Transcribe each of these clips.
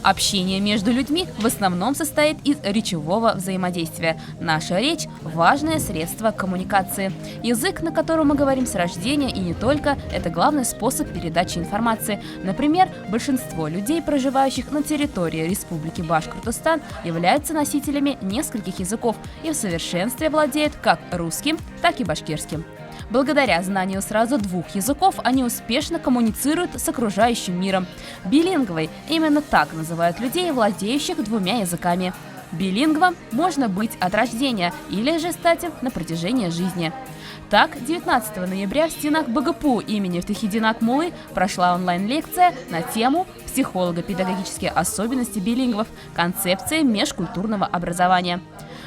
Общение между людьми в основном состоит из речевого взаимодействия. Наша речь – важное средство коммуникации. Язык, на котором мы говорим с рождения и не только, это главный способ передачи информации. Например, большинство людей, проживающих на территории Республики Башкортостан, являются носителями нескольких языков и в совершенстве владеют как русским, так и башкирским. Благодаря знанию сразу двух языков они успешно коммуницируют с окружающим миром. Билингвы – именно так называют людей, владеющих двумя языками. Билингвом можно быть от рождения или же стать им на протяжении жизни. Так, 19 ноября в стенах БГПУ имени Фтахидина Акмуллы прошла онлайн-лекция на тему «Психолого-педагогические особенности билингвов. Концепция межкультурного образования».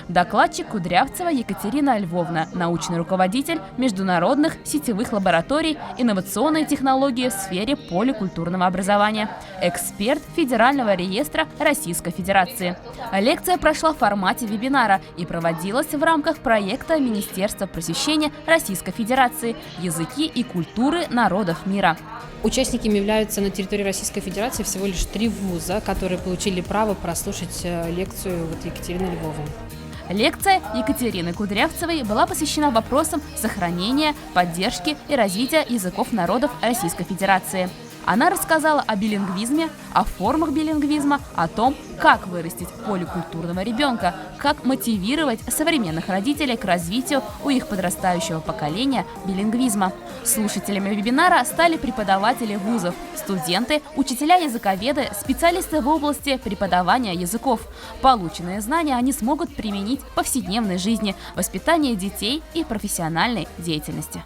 Докладчик Кудрявцева Екатерина Львовна, научный руководитель международных сетевых лабораторий инновационной технологии в сфере поликультурного образования, эксперт Федерального реестра Российской Федерации. Лекция прошла в формате вебинара и проводилась в рамках проекта Министерства просвещения Российской Федерации «Языки и культуры народов мира». Участниками являются на территории Российской Федерации всего лишь 3 вуза, которые получили право прослушать лекцию Екатерины Львовны. Лекция Екатерины Кудрявцевой была посвящена вопросам сохранения, поддержки и развития языков народов Российской Федерации. Она рассказала о билингвизме, о формах билингвизма, о том, как вырастить поликультурного ребенка, как мотивировать современных родителей к развитию у их подрастающего поколения билингвизма. Слушателями вебинара стали преподаватели вузов, студенты, учителя-языковеды, специалисты в области преподавания языков. Полученные знания они смогут применить в повседневной жизни, воспитании детей и профессиональной деятельности.